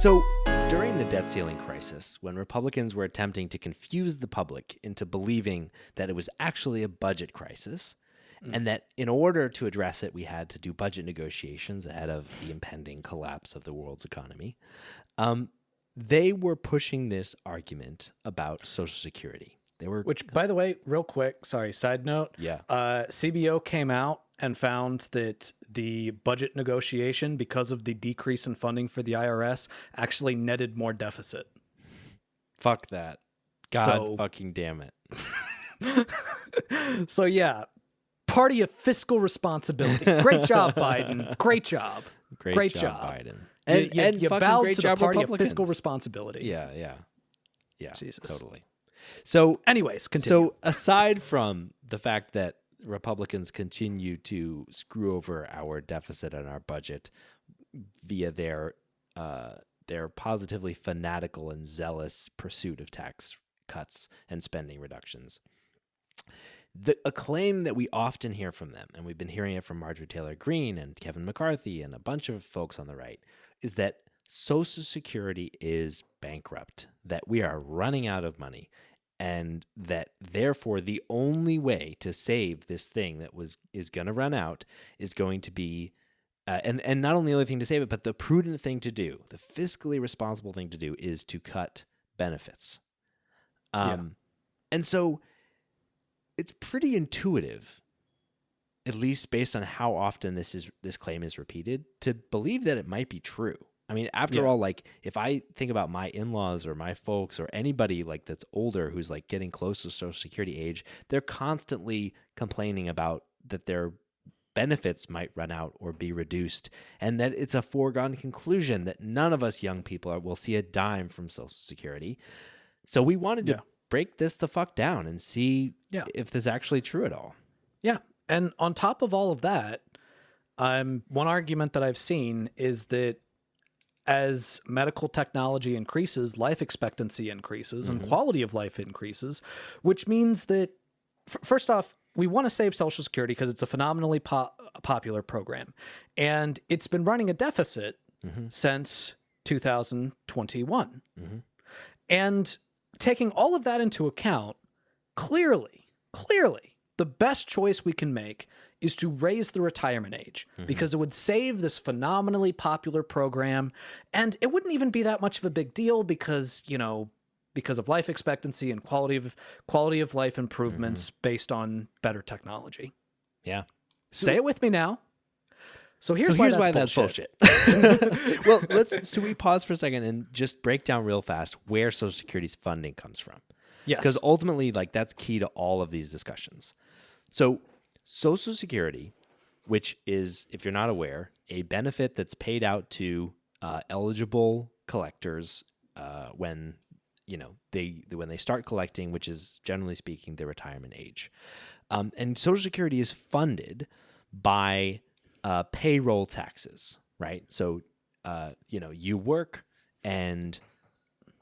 So, during the debt ceiling crisis, when Republicans were attempting to confuse the public into believing that it was actually a budget crisis, and that in order to address it, we had to do budget negotiations ahead of the impending collapse of the world's economy, they were pushing this argument about Social Security. Which, by the way, real quick, sorry, side note. Yeah. CBO came out and found that the budget negotiation, because of the decrease in funding for the IRS, actually netted more deficit. Fuck that. God fucking damn it. So yeah, party of fiscal responsibility. Great job, Biden. Great job. Great job, Biden. And you fucking bowed great to the job, party of Republicans. fiscal responsibility. Yeah. Jesus. Totally. So, anyways, continue. So, aside from the fact that Republicans continue to screw over our deficit and our budget via their positively fanatical and zealous pursuit of tax cuts and spending reductions, a claim that we often hear from them, and we've been hearing it from Marjorie Taylor Greene and Kevin McCarthy and a bunch of folks on the right, is that Social Security is bankrupt, that we are running out of money, and that therefore the only way to save this thing that is going to run out is going to be, and not only the only thing to save it, but the prudent thing to do, the fiscally responsible thing to do, is to cut benefits. And so it's pretty intuitive, at least based on how often this claim is repeated, to believe that it might be true. I mean, after all, like, if I think about my in-laws or my folks or anybody like that's older who's like getting close to Social Security age, they're constantly complaining about that their benefits might run out or be reduced, and that it's a foregone conclusion that none of us young people will see a dime from Social Security. So we wanted to break this the fuck down and see if this is actually true at all. Yeah. And on top of all of that, one argument that I've seen is that as medical technology increases, life expectancy increases and quality of life increases, which means that, first off, we want to save Social Security because it's a phenomenally popular program. And it's been running a deficit since 2021. And taking all of that into account, clearly, the best choice we can make is to raise the retirement age, because it would save this phenomenally popular program. And it wouldn't even be that much of a big deal because, because of life expectancy and quality of life improvements based on better technology. Yeah. Say it with me now. So here's why that's bullshit. Well, so we pause for a second and just break down real fast where Social Security's funding comes from. Yes. Because ultimately, like, that's key to all of these discussions. So Social Security, which is, if you're not aware, a benefit that's paid out to eligible collectors when they start collecting, which is generally speaking their retirement age. And Social Security is funded by payroll taxes, right? So you work and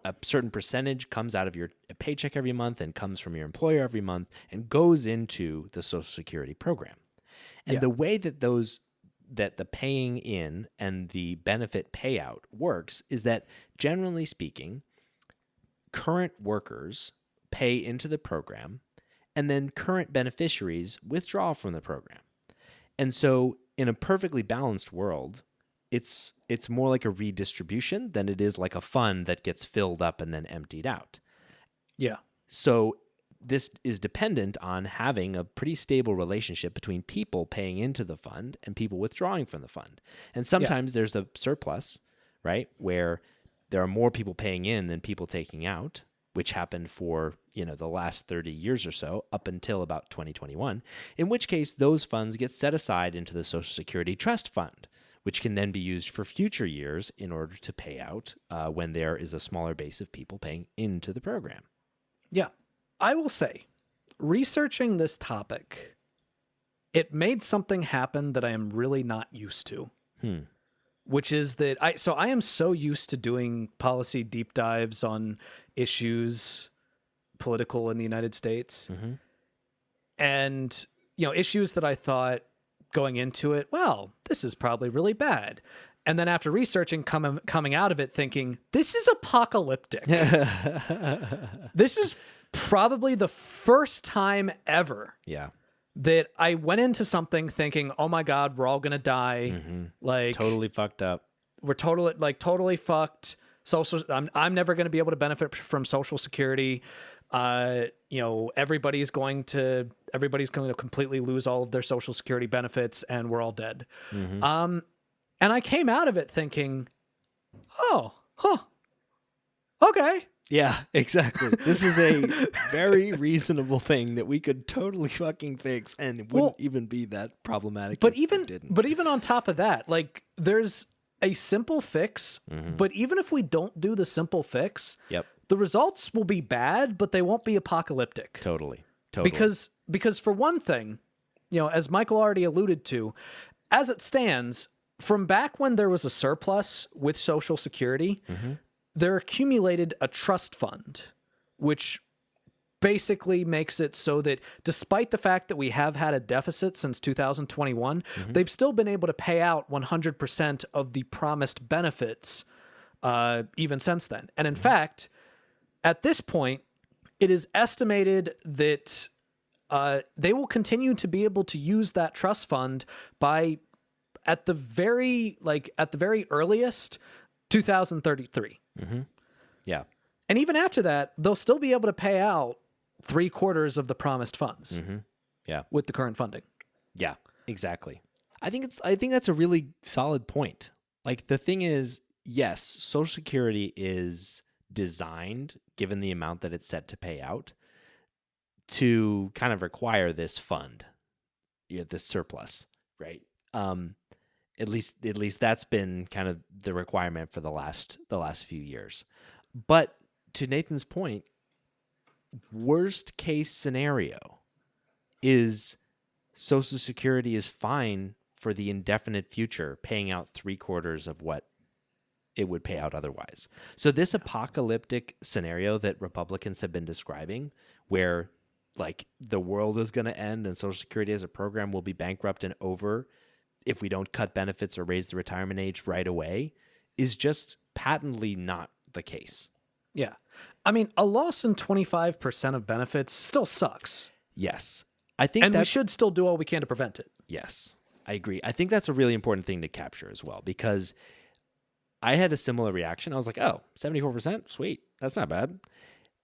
a certain percentage comes out of your paycheck every month and comes from your employer every month and goes into the Social Security program. And the way that the paying in and the benefit payout works is that, generally speaking, current workers pay into the program and then current beneficiaries withdraw from the program. And so in a perfectly balanced world, it's more like a redistribution than it is like a fund that gets filled up and then emptied out. Yeah. So this is dependent on having a pretty stable relationship between people paying into the fund and people withdrawing from the fund. And sometimes there's a surplus, right, where there are more people paying in than people taking out, which happened for, the last 30 years or so, up until about 2021, in which case those funds get set aside into the Social Security Trust Fund, which can then be used for future years in order to pay out when there is a smaller base of people paying into the program. Yeah. I will say, researching this topic, it made something happen that I am really not used to. Which is that I am so used to doing policy deep dives on issues political in the United States. And, issues that I thought going into it, well, this is probably really bad. And then after researching, coming out of it thinking, this is apocalyptic. This is probably the first time ever Yeah. that I went into something thinking, oh my God, we're all going to die. Like Totally fucked up. we're totally fucked. I'm never going to be able to benefit from Social Security. Everybody's going to completely lose all of their Social Security benefits, and we're all dead. And I came out of it thinking, okay. Yeah, exactly. This is a very reasonable thing that we could totally fucking fix, and it wouldn't even be that problematic. But if we didn't. but even on top of that, like there's a simple fix. But even if we don't do the simple fix, Yep. the results will be bad, but they won't be apocalyptic. Totally. Because for one thing, as Michael already alluded to, as it stands, from back when there was a surplus with Social Security, there accumulated a trust fund, which basically makes it so that despite the fact that we have had a deficit since 2021, they've still been able to pay out 100% of the promised benefits even since then. And in fact, at this point, it is estimated that they will continue to be able to use that trust fund by at the very earliest 2033. Yeah. And even after that, they'll still be able to pay out 3/4 of the promised funds Yeah. with the current funding. Yeah, exactly. I think that's a really solid point. Like the thing is, yes, Social Security is designed, given the amount that it's set to pay out, to kind of require this fund, this surplus, right? At least that's been kind of the requirement for the last few years. But to Nathan's point, worst case scenario is Social Security is fine for the indefinite future, paying out 3/4 of what it would pay out otherwise. So this apocalyptic scenario that Republicans have been describing, where like the world is going to end and Social Security as a program will be bankrupt and over if we don't cut benefits or raise the retirement age right away, is just patently not the case. Yeah. I mean, a loss in 25% of benefits still sucks. Yes. I think and we should still do all we can to prevent it. Yes, I agree. I think that's a really important thing to capture as well, because I had a similar reaction. I was like, oh, 74%? Sweet. That's not bad.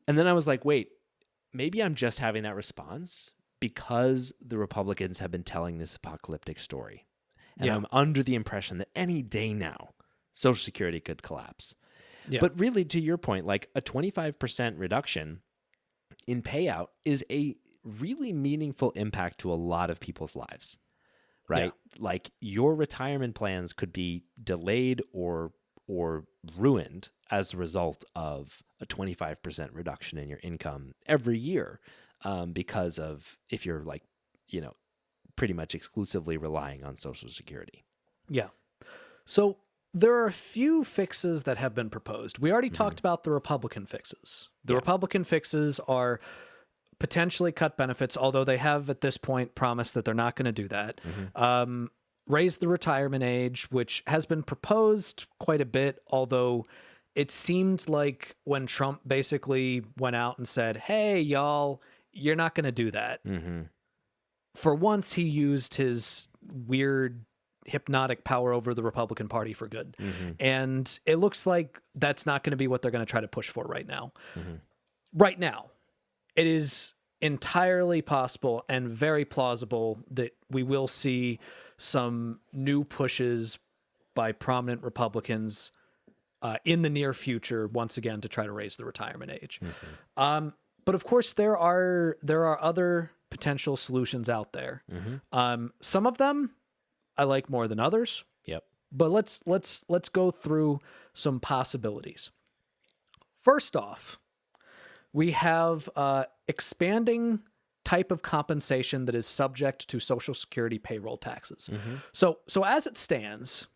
And then I was like, wait, maybe I'm just having that response because the Republicans have been telling this apocalyptic story. And I'm under the impression that any day now, Social Security could collapse. Yeah. But really, to your point, like a 25% reduction in payout is a really meaningful impact to a lot of people's lives, right? Yeah. Like your retirement plans could be delayed or ruined as a result of a 25% reduction in your income every year, because of if you're like, pretty much exclusively relying on Social Security. Yeah. So there are a few fixes that have been proposed. We already talked about the Republican fixes. The Republican fixes are potentially cut benefits, although they have at this point promised that they're not going to do that. Raise the retirement age, which has been proposed quite a bit, although it seemed like when Trump basically went out and said, hey, y'all, you're not going to do that. For once, he used his weird hypnotic power over the Republican Party for good. And it looks like that's not going to be what they're going to try to push for right now. Right now, it is entirely possible and very plausible that we will see some new pushes by prominent Republicans in the near future, once again, to try to raise the retirement age. But of course, there are other potential solutions out there. Some of them I like more than others. Yep. But let's go through some possibilities. First off, we have expanding type of compensation that is subject to Social Security payroll taxes. So as it stands,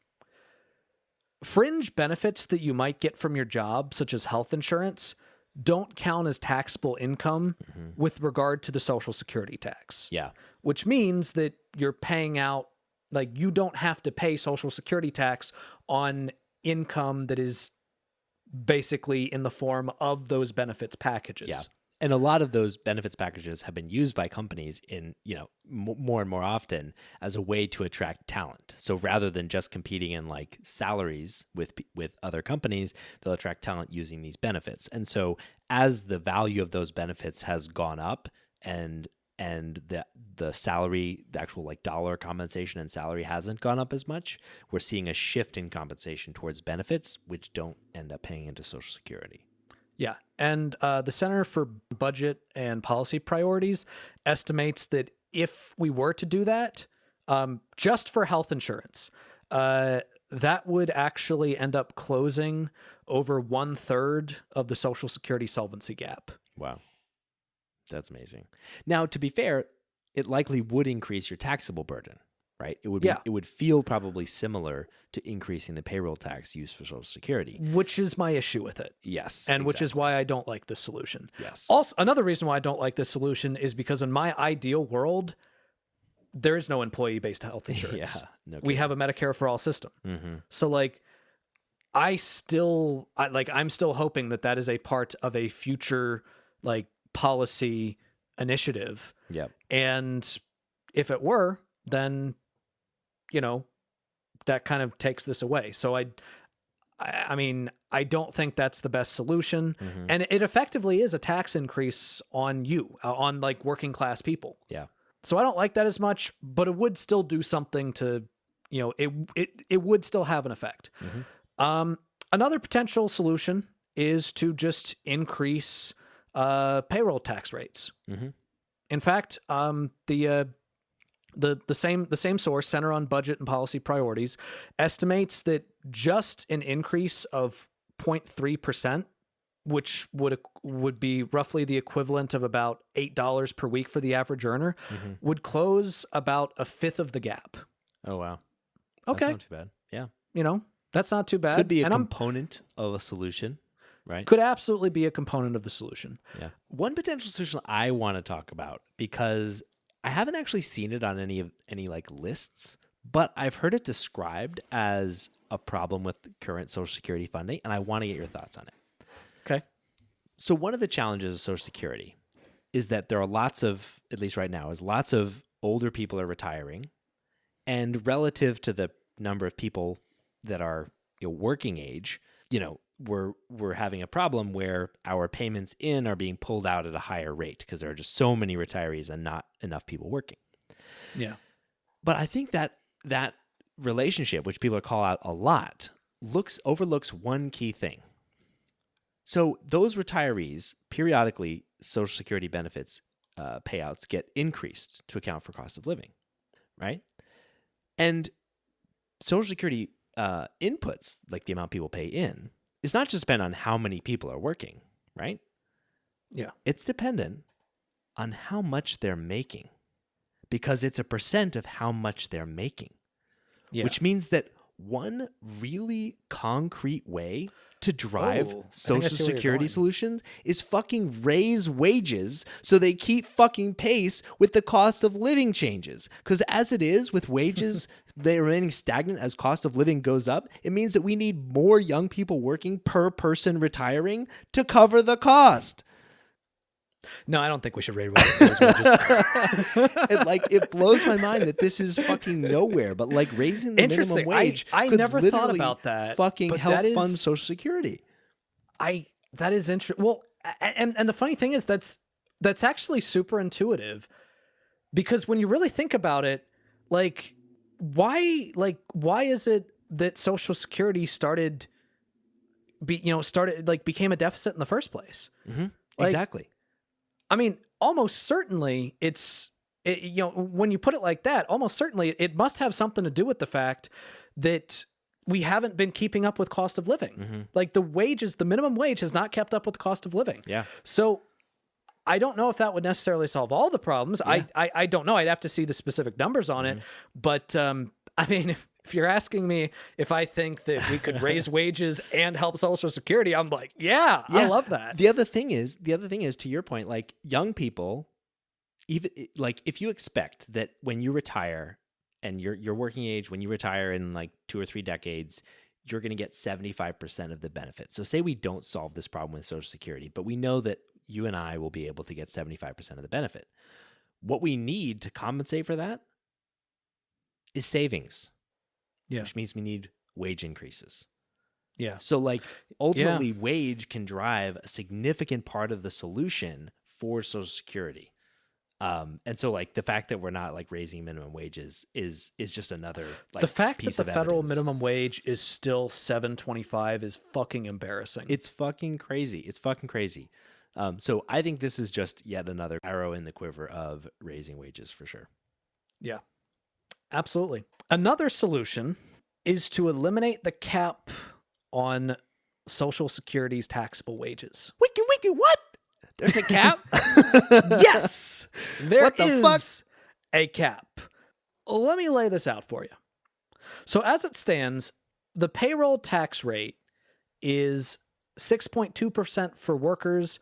fringe benefits that you might get from your job, such as health insurance, don't count as taxable income with regard to the Social Security tax. Yeah. Which means that you're paying out Like, you don't have to pay Social Security tax on income that is basically in the form of those benefits packages. Yeah. And a lot of those benefits packages have been used by companies in, more and more often as a way to attract talent. So rather than just competing in like salaries with other companies, they'll attract talent using these benefits. And so as the value of those benefits has gone up and the salary, the actual like dollar compensation and salary hasn't gone up as much, we're seeing a shift in compensation towards benefits, which don't end up paying into Social Security. Yeah. And the Center for Budget and Policy Priorities estimates that if we were to do that, just for health insurance, that would actually end up closing over 1/3 of the Social Security solvency gap. Wow. That's amazing. Now, to be fair, it likely would increase your taxable burden, right? It would feel probably similar to increasing the payroll tax used for Social Security. Which is my issue with it. Yes. And which is why I don't like this solution. Yes. Also, another reason why I don't like this solution is because in my ideal world, there is no employee-based health insurance. No we have a Medicare for all system. Mm-hmm. So like, I'm still hoping that is a part of a future like policy initiative. Yep. And if it were, then that kind of takes this away. So I mean, I don't think that's the best solution. Mm-hmm. And it effectively is a tax increase on you, on like working class people. Yeah. So I don't like that as much, but it would still do something to, it would still have an effect. Mm-hmm. Another potential solution is to just increase payroll tax rates. Mm-hmm. In fact, the same source, Center on Budget and Policy Priorities, estimates that just an increase of 0.3%, which would be roughly the equivalent of about $8 per week for the average earner, Mm-hmm. would close about a fifth of the gap. Oh, wow. Okay. That's not too bad. Yeah. That's not too bad. Could be a component of a solution, right? Could absolutely be a component of the solution. Yeah. One potential solution I want to talk about, because I haven't actually seen it on any like lists, but I've heard it described as a problem with current Social Security funding, and I want to get your thoughts on it. Okay. So one of the challenges of Social Security is that there are lots of older people are retiring, and relative to the number of people that are working age, we're having a problem where our payments in are being pulled out at a higher rate because there are just so many retirees and not enough people working. Yeah. But I think that relationship, which people call out a lot, overlooks one key thing. So those retirees, periodically, Social Security benefits payouts get increased to account for cost of living, right? And Social Security inputs, like the amount people pay in, is not just dependent on how many people are working, right? Yeah. It's dependent on how much they're making, because it's a percent of how much they're making, which means that one really concrete way to drive Social Security solutions is fucking raise wages so they keep fucking pace with the cost of living changes. Because as it is, with wages they remaining stagnant as cost of living goes up, it means that we need more young people working per person retiring to cover the cost. No, I don't think we should raise wages. It blows my mind that this is fucking nowhere, but like raising the minimum wage. I could never thought about that. Fucking help fund Social Security. That is interesting. Well, and the funny thing is that's actually super intuitive, because when you really think about it, why is it that Social Security became a deficit in the first place? Mm-hmm. Exactly. I mean, almost certainly when you put it like that, almost certainly it must have something to do with the fact that we haven't been keeping up with cost of living. Mm-hmm. Like the minimum wage has not kept up with the cost of living. Yeah. So I don't know if that would necessarily solve all the problems. Yeah. I don't know. I'd have to see the specific numbers on it. But I mean, if you're asking me if I think that we could raise wages and help Social Security, I'm like, yeah, I love that. The other thing is, to your point, like young people, even like if you expect that when you retire, and your working age, when you retire in like 2 or 3 decades, you're going to get 75% of the benefit. So say we don't solve this problem with Social Security, but we know that you and I will be able to get 75% of the benefit. What we need to compensate for that is savings, which means we need wage increases. Yeah. So like ultimately wage can drive a significant part of the solution for Social Security. And so like the fact that we're not like raising minimum wages is just another like the fact piece that the of federal evidence. minimum wage is still $7.25 is fucking embarrassing. It's fucking crazy. It's fucking crazy. So I think this is just yet another arrow in the quiver of raising wages for sure. Yeah, absolutely. Another solution is to eliminate the cap on Social Security's taxable wages. Wiki, what? There's a cap? Yes, there What the is a cap. Let me lay this out for you. So as it stands, the payroll tax rate is 6.2% for workers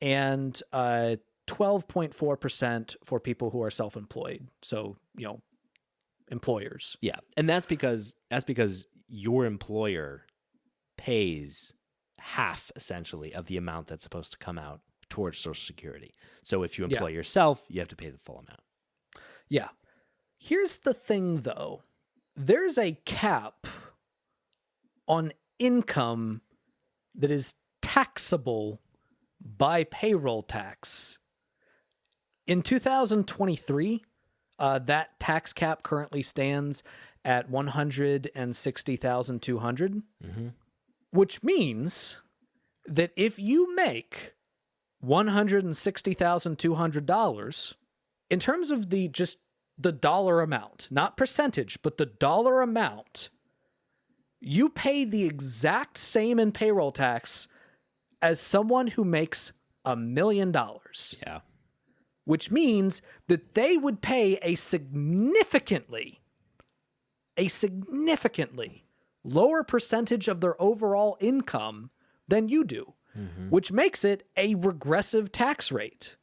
and 12.4% for people who are self-employed. So, employers. Yeah. And that's because your employer pays half essentially of the amount that's supposed to come out towards Social Security. So if you employ yourself, you have to pay the full amount. Yeah. Here's the thing though. There's a cap on income that is taxable by payroll tax. In 2023, that tax cap currently stands at $160,200, which means that if you make $160,200, in terms of the dollar amount, not percentage, but the dollar amount, you pay the exact same in payroll tax as someone who makes $1 million. Yeah. Which means that they would pay a significantly lower percentage of their overall income than you do, which makes it a regressive tax rate.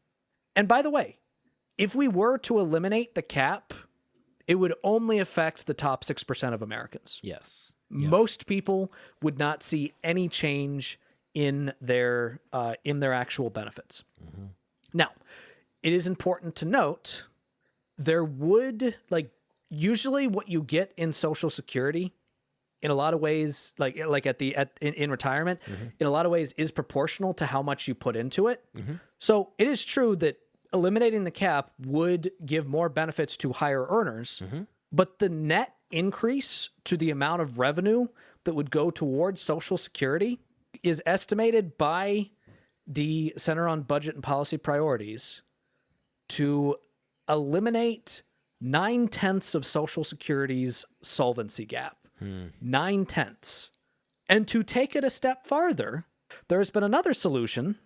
And by the way, if we were to eliminate the cap, it would only affect the top 6% of Americans. Yes. Most people would not see any change in their actual benefits. Now, it is important to note there would usually what you get in Social Security in a lot of ways, in retirement, in a lot of ways is proportional to how much you put into it. So it is true that eliminating the cap would give more benefits to higher earners, but the net increase to the amount of revenue that would go towards Social Security is estimated by the Center on Budget and Policy Priorities to eliminate 9/10 of Social Security's solvency gap. 9/10. And to take it a step farther, there has been another solution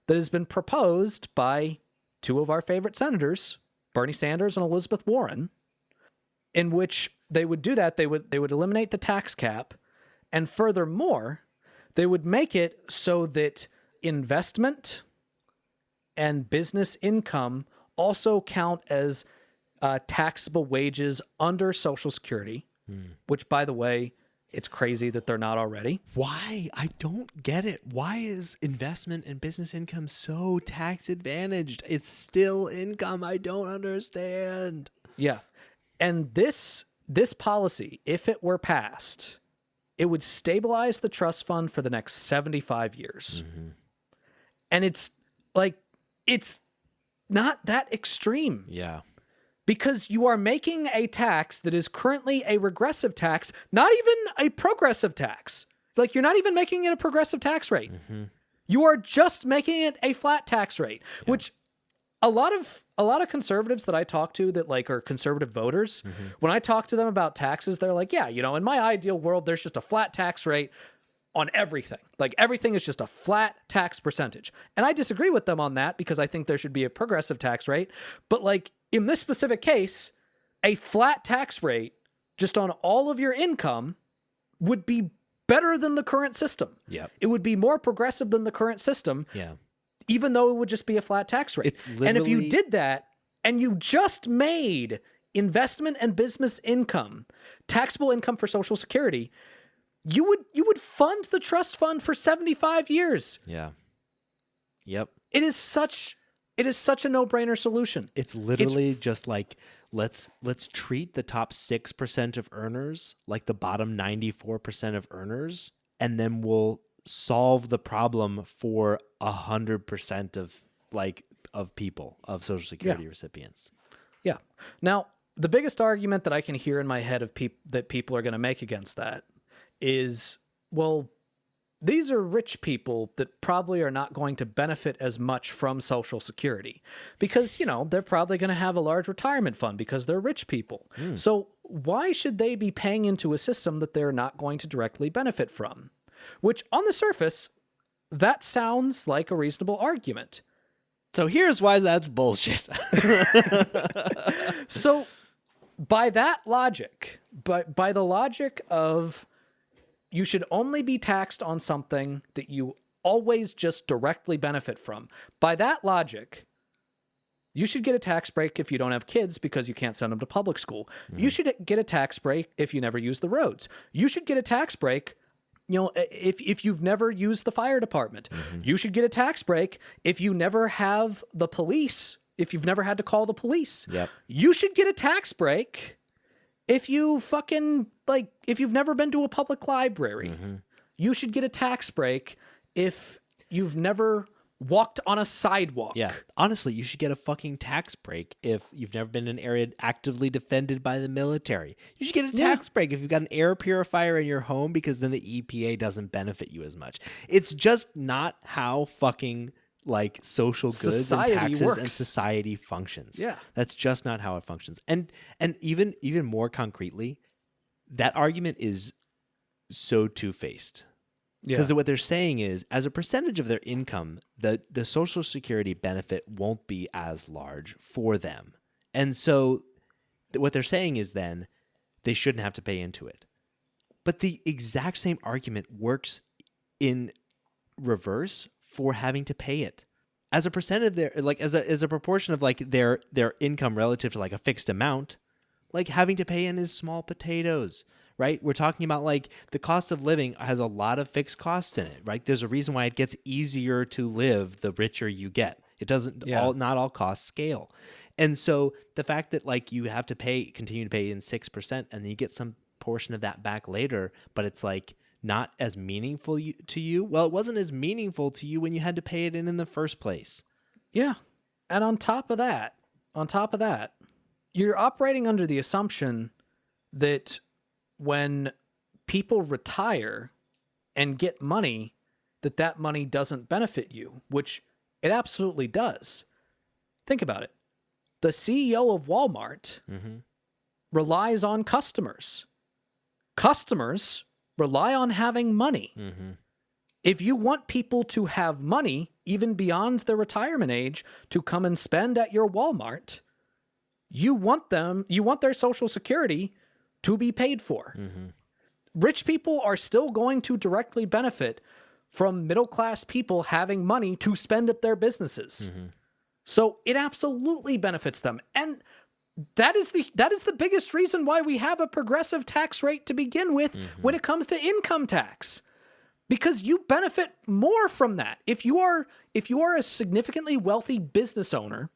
that has been proposed by two of our favorite senators, Bernie Sanders and Elizabeth Warren, in which they would do that. They would eliminate the tax cap, and furthermore, they would make it so that investment and business income also count as taxable wages under Social Security, which, by the way, it's crazy that they're not already. Why? I don't get it. Why is investment and business income so tax advantaged? It's still income. I don't understand. Yeah. And this policy, if it were passed, it would stabilize the trust fund for the next 75 years. And it's not that extreme. Yeah. Because you are making a tax that is currently a regressive tax, not even a progressive tax. You're not even making it a progressive tax rate. You are just making it a flat tax rate, which a lot of conservatives that I talk to that are conservative voters, when I talk to them about taxes, they're like, yeah, in my ideal world, there's just a flat tax rate on everything. Everything is just a flat tax percentage. And I disagree with them on that because I think there should be a progressive tax rate. But in this specific case, a flat tax rate just on all of your income would be better than the current system. Yeah. It would be more progressive than the current system. Yeah. Even though it would just be a flat tax rate. And if you did that and you just made investment and business income, taxable income for Social Security, you would fund the trust fund for 75 years. Yeah. Yep. It is such a no-brainer solution. It's literally just like, let's treat the top 6% of earners like the bottom 94% of earners, and then we'll solve the problem for 100% of people, of Social Security recipients. Yeah. Now, the biggest argument that I can hear in my head of that people are going to make against that is, well, these are rich people that probably are not going to benefit as much from Social Security because, they're probably going to have a large retirement fund because they're rich people. So why should they be paying into a system that they're not going to directly benefit from? Which, on the surface, that sounds like a reasonable argument. So here's why that's bullshit. So by that logic, by the logic of you should only be taxed on something that you always just directly benefit from, by that logic, you should get a tax break if you don't have kids because you can't send them to public school. You should get a tax break if you never use the roads. You should get a tax break if you've never used the fire department. You should get a tax break if you never have the police, if you've never had to call the police. Yep. You should get a tax break if you if you've never been to a public library. You should get a tax break if you've never walked on a sidewalk. Yeah. Honestly, you should get a fucking tax break if you've never been in an area actively defended by the military. You should get a tax break if you've got an air purifier in your home because then the EPA doesn't benefit you as much. It's just not how fucking social goods Society and taxes works. and society functions. Yeah. That's just not how it functions. And even more concretely, that argument is so two-faced. Because what they're saying is, as a percentage of their income, the Social Security benefit won't be as large for them. And so what they're saying is then they shouldn't have to pay into it. But the exact same argument works in reverse for having to pay it. As a percent of their, as a proportion of their income relative to a fixed amount, having to pay in is small potatoes. Right? We're talking about the cost of living has a lot of fixed costs in it, right? There's a reason why it gets easier to live the richer you get. It doesn't not all costs scale. And so the fact that you have to continue to pay in 6% and then you get some portion of that back later, but it's not as meaningful to you. Well, it wasn't as meaningful to you when you had to pay it in the first place. Yeah. And on top of that, you're operating under the assumption that when people retire and get money, that money doesn't benefit you, which it absolutely does. Think about it. The CEO of Walmart relies on customers. Customers rely on having money. If you want people to have money, even beyond their retirement age, to come and spend at your Walmart, you want their Social Security to be paid for. Rich people are still going to directly benefit from middle-class people having money to spend at their businesses. So it absolutely benefits them. And that is the biggest reason why we have a progressive tax rate to begin with when it comes to income tax. Because you benefit more from that. If you are a significantly wealthy business owner,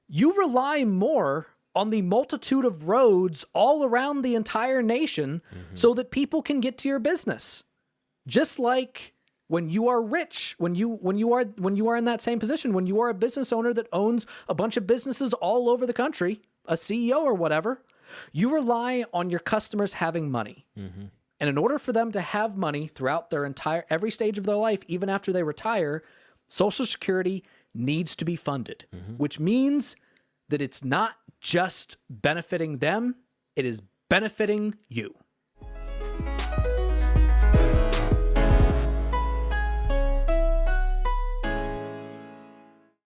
you rely more on the multitude of roads all around the entire nation so that people can get to your business. Just like when you are rich, when you are in that same position, when you are a business owner that owns a bunch of businesses all over the country, a CEO or whatever, you rely on your customers having money. And in order for them to have money throughout every stage of their life, even after they retire, Social Security needs to be funded, which means that it's not just benefiting them, it is benefiting you.